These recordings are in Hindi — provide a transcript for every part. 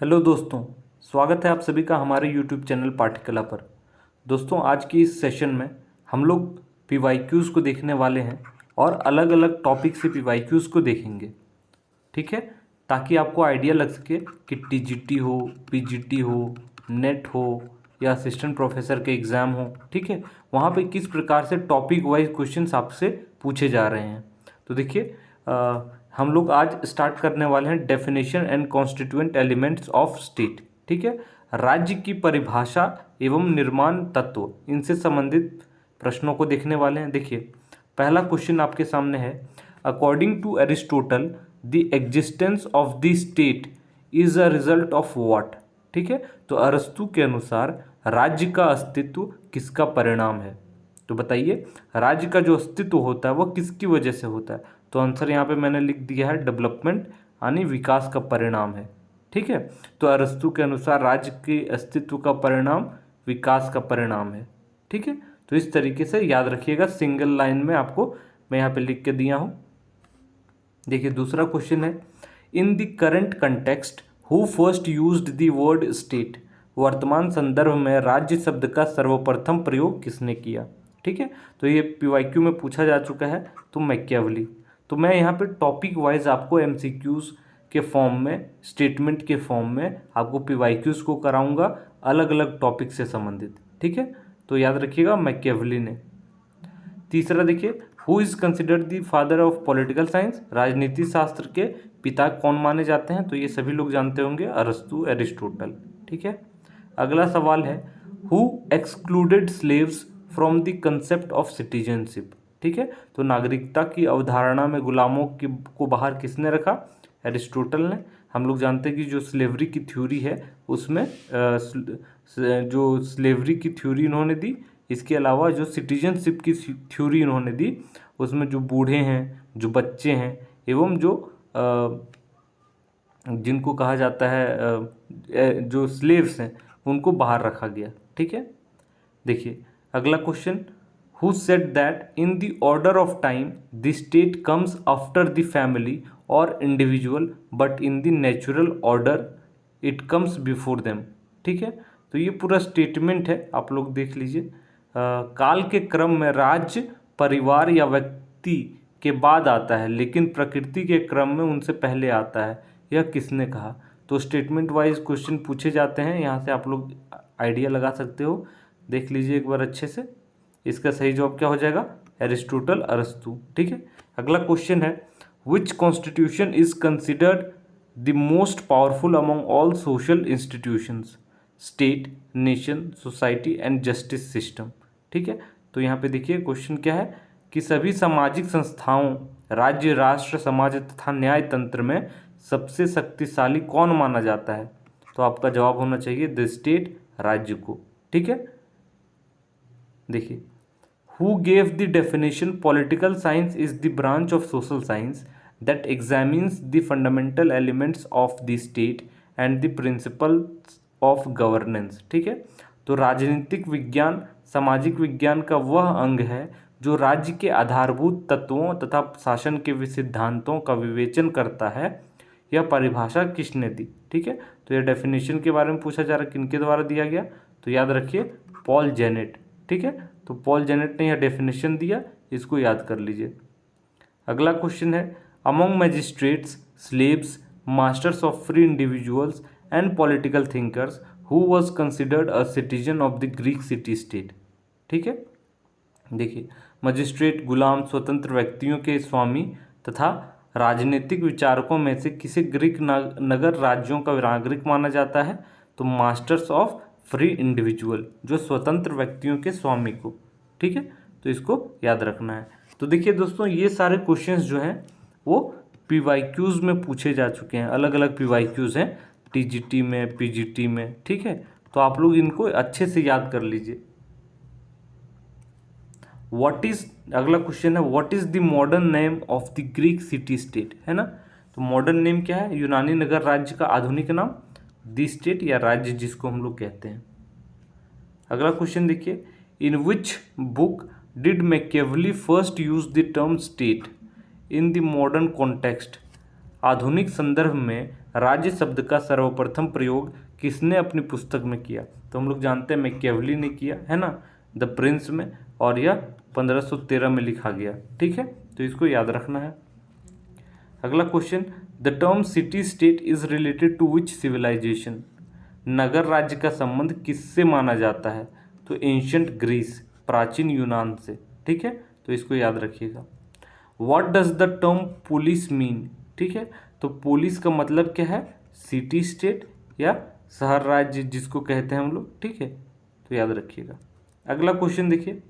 हेलो दोस्तों, स्वागत है आप सभी का हमारे यूट्यूब चैनल पाठ्यकला पर। दोस्तों, आज की इस सेशन में हम लोग पीवाईक्यूज़ को देखने वाले हैं और अलग अलग टॉपिक से पीवाईक्यूज़ को देखेंगे। ठीक है, ताकि आपको आइडिया लग सके कि टीजीटी हो, पीजीटी हो, नेट हो या असिस्टेंट प्रोफेसर के एग्ज़ाम हो, ठीक है, वहाँ पे किस प्रकार से टॉपिक वाइज क्वेश्चंस आपसे पूछे जा रहे हैं। तो देखिए, हम लोग आज स्टार्ट करने वाले हैं definition and constituent elements of state. ठीक है, राज्य की परिभाषा एवं निर्माण तत्व, इनसे संबंधित प्रश्नों को देखने वाले हैं। देखिए, पहला क्वेश्चन आपके सामने है, according to Aristotle the existence of the state is a result of what. ठीक है, तो अरस्तु के अनुसार राज्य का अस्तित्व किसका परिणाम है। तो बताइए, राज्य का जो अस्तित्व होता है वह किसकी वजह से होता है। तो आंसर यहाँ पे मैंने लिख दिया है, डेवलपमेंट यानी विकास का परिणाम है। ठीक है, तो अरस्तु के अनुसार राज्य के अस्तित्व का परिणाम विकास का परिणाम है। ठीक है, तो इस तरीके से याद रखिएगा, सिंगल लाइन में आपको मैं यहाँ पे लिख के दिया हूँ। देखिए, दूसरा क्वेश्चन है, in the current context who first used the word state. वर्तमान संदर्भ में राज्य शब्द का सर्वप्रथम प्रयोग किसने किया। ठीक है, तो ये पीवाईक्यू में पूछा जा चुका है, तो मैकियावेली। तो मैं यहाँ पे टॉपिक वाइज आपको एमसीक्यूज़ के फॉर्म में, स्टेटमेंट के फॉर्म में आपको पीवाईक्यूज़ को कराऊंगा अलग अलग टॉपिक से संबंधित। ठीक है, तो याद रखिएगा मैकियावेली ने। तीसरा देखिए, who is considered the father of political science. राजनीति शास्त्र के पिता कौन माने जाते हैं। तो ये सभी लोग जानते होंगे, अरस्तु, एरिस्टोटल। ठीक है, अगला सवाल है, who excluded slaves from the concept of citizenship. ठीक है, तो नागरिकता की अवधारणा में गुलामों को बाहर किसने रखा, एरिस्टोटल ने। हम लोग जानते हैं कि जो स्लेवरी की थ्योरी है उसमें जो स्लेवरी की थ्योरी इन्होंने दी, इसके अलावा जो सिटीजनशिप की थ्योरी इन्होंने दी, उसमें जो बूढ़े हैं, जो बच्चे हैं, एवं जो जिनको कहा जाता है जो स्लेव्स हैं, उनको बाहर रखा गया। ठीक है, देखिए अगला question, who said that in the order of time the state comes after the family और individual but in the natural order it comes before them. ठीक है, तो ये पूरा स्टेटमेंट है, आप लोग देख लीजिए। काल के क्रम में राज्य परिवार या व्यक्ति के बाद आता है, लेकिन प्रकृति के क्रम में उनसे पहले आता है, यह किसने कहा। तो स्टेटमेंट वाइज क्वेश्चन पूछे जाते हैं, यहाँ से आप लोग आइडिया लगा सकते हो, देख लीजिए एक बार अच्छे से। इसका सही जवाब क्या हो जाएगा, एरिस्टोटल, अरस्तु। ठीक है, अगला क्वेश्चन है, which constitution is considered the most powerful among all social institutions, state, nation, society and justice system. ठीक है, तो यहाँ पे देखिए क्वेश्चन क्या है कि सभी सामाजिक संस्थाओं, राज्य, राष्ट्र, समाज तथा न्याय तंत्र में सबसे शक्तिशाली कौन माना जाता है। तो आपका जवाब होना चाहिए द स्टेट, राज्य को। ठीक है, देखिए, who gave the definition political science is the branch of social science that examines the fundamental elements of the state and the principles of governance. ठीक है, तो राजनीतिक विज्ञान सामाजिक विज्ञान का वह अंग है जो राज्य के आधारभूत तत्वों तथा शासन के सिद्धांतों का विवेचन करता है। यह परिभाषा किसने दी। ठीक है, तो यह डेफिनेशन के बारे में पूछा जा रहा है, किनके द्वारा दिया गया, तो याद रखिए पॉल जेनेट। ठीक है, तो पॉल जेनेट ने यह डेफिनेशन दिया, इसको याद कर लीजिए। अगला क्वेश्चन है, among magistrates, slaves, masters of free individuals and political thinkers who was considered a citizen of the Greek city state. ठीक है, देखिए, मजिस्ट्रेट, गुलाम, स्वतंत्र व्यक्तियों के स्वामी तथा राजनीतिक विचारकों में से किसे ग्रीक नगर राज्यों का नागरिक माना जाता है। तो मास्टर्स ऑफ फ्री इंडिविजुअल, जो स्वतंत्र व्यक्तियों के स्वामी को। ठीक है, तो इसको याद रखना है। तो देखिए दोस्तों, ये सारे क्वेश्चंस जो हैं वो पीवाईक्यूज़ में पूछे जा चुके हैं, अलग अलग पीवाईक्यूज़ हैं, टीजीटी में, पीजीटी में। ठीक है, तो आप लोग इनको अच्छे से याद कर लीजिए। व्हाट इज, अगला क्वेश्चन है, what is the modern name of the Greek city state, है ना। तो मॉडर्न नेम क्या है, यूनानी नगर राज्य का आधुनिक नाम, द स्टेट या राज्य जिसको हम लोग कहते हैं। अगला क्वेश्चन देखिए, in which book did Machiavelli first use the term state in the modern context. आधुनिक संदर्भ में राज्य शब्द का सर्वप्रथम प्रयोग किसने अपनी पुस्तक में किया? तो हम लोग जानते हैं मैकियावेली ने किया है ना, द प्रिंस में, और यह 1513 में लिखा गया। ठीक है, तो इसको याद रखना है। अगला question, the term city state is related to which civilization? नगर राज्य का संबंध किससे माना जाता है? तो एंशियंट ग्रीस, प्राचीन यूनान से। ठीक है, तो इसको याद रखिएगा। What does the term police mean? ठीक है, तो पुलिस का मतलब क्या है? सिटी स्टेट या शहर राज्य जिसको कहते हैं हम लोग। ठीक है, तो याद रखिएगा। अगला क्वेश्चन देखिए,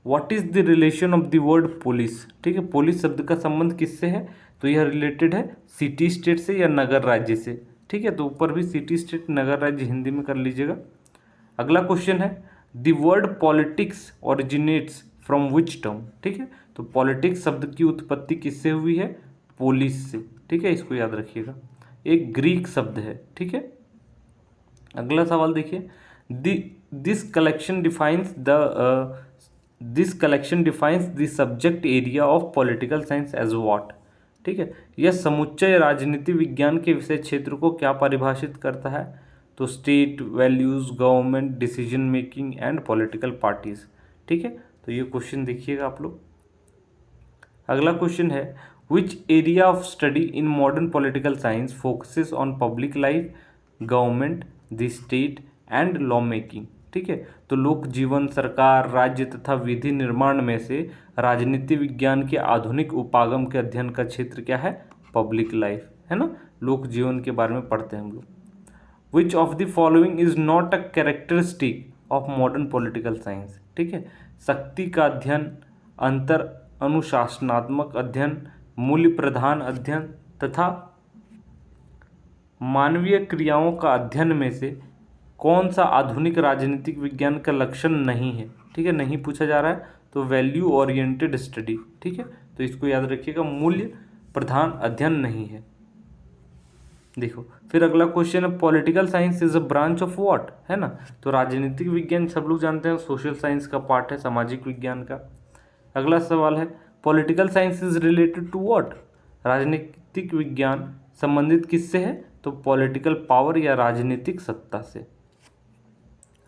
what is the relation of the word police? ठीक है, पुलिस शब्द का संबंध किससे है? तो यह रिलेटेड है सिटी स्टेट से या नगर राज्य से। ठीक है, तो ऊपर भी सिटी स्टेट नगर राज्य हिंदी में कर लीजिएगा। अगला क्वेश्चन है, the word politics originates from which term? ठीक है, तो पॉलिटिक्स शब्द की उत्पत्ति किससे हुई है? पोलिस से। ठीक है, इसको याद रखिएगा, एक ग्रीक शब्द है। ठीक है, अगला सवाल देखिए, this collection defines the subject area of political science as what? ठीक है, यह समुच्चय राजनीति विज्ञान के विषय क्षेत्र को क्या परिभाषित करता है? तो state, values, government, decision making and political parties. ठीक है, तो ये क्वेश्चन देखिएगा आप लोग। अगला क्वेश्चन है, which area of study in modern political science focuses on public life, government, the state and law making? ठीक है, तो लोक जीवन, सरकार, राज्य तथा विधि निर्माण में से राजनीति विज्ञान के आधुनिक उपागम के अध्ययन का क्षेत्र क्या है? पब्लिक लाइफ, है ना, लोक जीवन के बारे में पढ़ते हैं हम लोग। विच of the following is not a characteristic of modern political science? ठीक है, शक्ति का अध्ययन, अंतर अनुशासनात्मक अध्ययन, मूल्य प्रधान अध्ययन तथा मानवीय क्रियाओं का अध्ययन में से कौन सा आधुनिक राजनीतिक विज्ञान का लक्षण नहीं है? ठीक है, नहीं पूछा जा रहा है, तो वैल्यू ओरिएंटेड स्टडी। ठीक है, तो इसको याद रखिएगा, मूल्य प्रधान अध्ययन नहीं है। देखो, फिर अगला क्वेश्चन है, political science is a branch of what? है ना, तो राजनीतिक विज्ञान सब लोग जानते हैं सोशल साइंस का पार्ट है, सामाजिक विज्ञान का। अगला सवाल है, political science is related to what? राजनीतिक विज्ञान संबंधित किससे है? तो पॉलिटिकल पावर या राजनीतिक सत्ता से।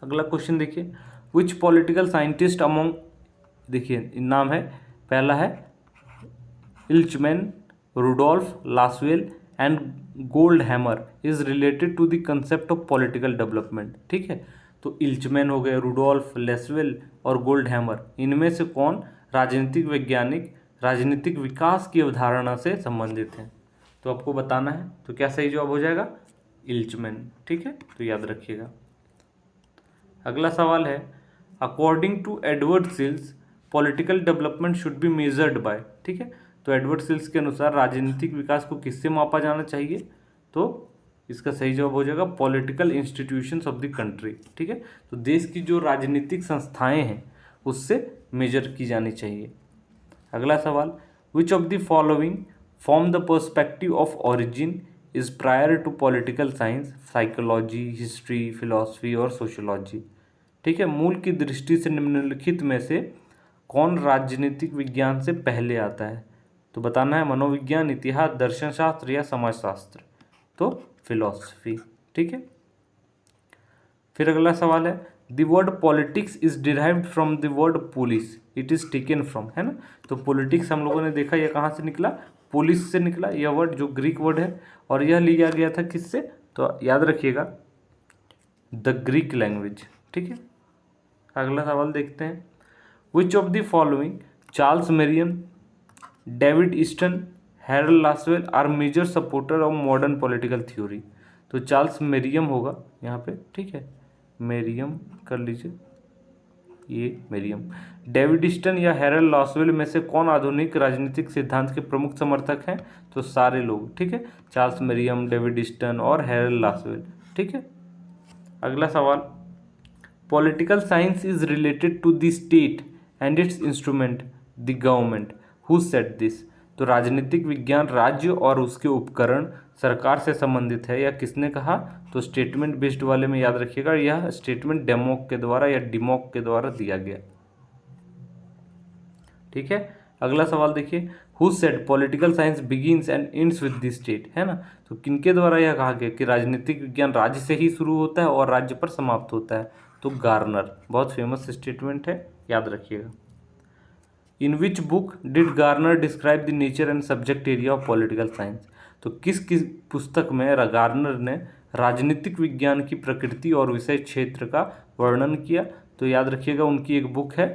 अगला क्वेश्चन देखिए, विच पॉलिटिकल साइंटिस्ट अमोंग, देखिए नाम है, पहला है Ilchman, Rudolph Lasswell and Goldhammer is related to the concept of political development. ठीक है, तो इल्चमैन हो गए, रुडोल्फ, लासवेल और गोल्डहैमर, इनमें से कौन राजनीतिक वैज्ञानिक राजनीतिक विकास की अवधारणा से संबंधित हैं? तो आपको बताना है, तो क्या सही जवाब हो जाएगा? इल्चमैन। ठीक है, तो याद रखिएगा। अगला सवाल है, according to Edward Shils political development should be measured by? ठीक है, तो एडवर्ड सिल्स के अनुसार राजनीतिक विकास को किससे मापा जाना चाहिए? तो इसका सही जवाब हो जाएगा political institutions of the country. ठीक है, तो देश की जो राजनीतिक संस्थाएं हैं उससे मेजर की जानी चाहिए। अगला सवाल, which of the following form the perspective of origin is prior to political science? Psychology, history, philosophy और सोशियोलॉजी। ठीक है, मूल की दृष्टि से निम्नलिखित में से कौन राजनीतिक विज्ञान से पहले आता है? तो बताना है मनोविज्ञान, इतिहास, दर्शन शास्त्र या समाजशास्त्र? तो फिलॉसफी। ठीक है, फिर अगला सवाल है, the word politics is derived from the word police, it is taken from, है ना, तो पॉलिटिक्स हम लोगों ने देखा यह कहाँ से निकला? पुलिस से निकला, यह वर्ड जो ग्रीक वर्ड है, और यह लिया गया था किससे? तो याद रखिएगा, द ग्रीक लैंग्वेज। ठीक है, अगला सवाल देखते हैं, which of the following Charles Merriam, David Easton, Harold Lasswell are major supporter of modern political theory? तो चार्ल्स मेरियम होगा यहाँ पे। ठीक है, मेरियम कर लीजिए, ये मेरियम। डेविड ईस्टन या हैरल्ड लासवेल में से कौन आधुनिक राजनीतिक सिद्धांत के प्रमुख समर्थक हैं? तो सारे लोग। ठीक है, चार्ल्स मेरियम, डेविड ईस्टन और हैरल्ड लासवेल। ठीक है, अगला सवाल, political science is related to the state and its instrument the government, who said this? तो राजनीतिक विज्ञान राज्य और उसके उपकरण सरकार से संबंधित है, या किसने कहा? तो स्टेटमेंट बेस्ड वाले में याद रखिएगा, यह स्टेटमेंट डेमोक के द्वारा या डिमोक के द्वारा दिया गया। ठीक है, अगला सवाल देखिए, who said political science begins and ends with the state, है ना। तो किनके द्वारा यह कहा गया कि राजनीतिक विज्ञान राज्य से ही शुरू होता है और राज्य पर समाप्त होता है? तो गार्नर, बहुत फेमस स्टेटमेंट है, याद रखिएगा। In which book did Garner describe the nature and subject area of political science? तो किस किस पुस्तक में गार्नर ने राजनीतिक विज्ञान की प्रकृति और विषय क्षेत्र का वर्णन किया? तो याद रखिएगा, उनकी एक बुक है,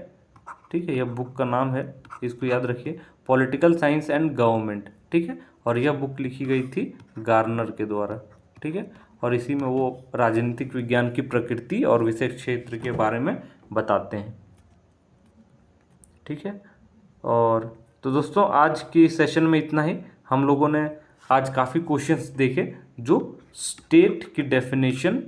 ठीक है, यह बुक का नाम है, इसको याद रखिए, पॉलिटिकल साइंस एंड गवर्नमेंट, ठीक है। और यह बुक लिखी गई थी गार्नर के द्वारा, ठीक है। और इसी में वो राजनीतिक विज्ञान की प्रकृति और विषय क्षेत्र के बारे में बताते हैं, ठीक है। और तो दोस्तों आज के सेशन में इतना ही। हम लोगों ने आज काफ़ी क्वेश्चंस देखे जो स्टेट की डेफिनेशन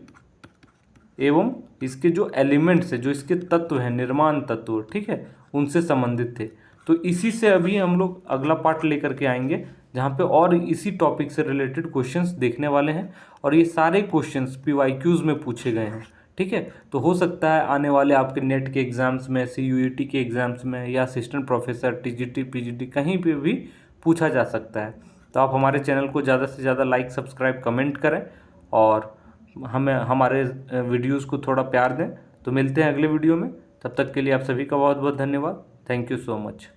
एवं इसके जो एलिमेंट्स है, जो इसके तत्व हैं, निर्माण तत्व, ठीक है, उनसे संबंधित थे। तो इसी से अभी हम लोग अगला पार्ट लेकर के आएंगे जहाँ पे और इसी टॉपिक से रिलेटेड क्वेश्चंस देखने वाले हैं। और ये सारे क्वेश्चंस PYQs में पूछे गए हैं, ठीक है। तो हो सकता है आने वाले आपके नेट के एग्ज़ाम्स में, CUET के एग्ज़ाम्स में, या असिस्टेंट प्रोफेसर, TGT, PGT कहीं पे भी पूछा जा सकता है। तो आप हमारे चैनल को ज़्यादा से ज़्यादा लाइक, सब्सक्राइब, कमेंट करें और हमें हमारे वीडियोज़ को थोड़ा प्यार दें। तो मिलते हैं अगले वीडियो में, तब तक के लिए आप सभी का बहुत बहुत धन्यवाद। Thank you so much.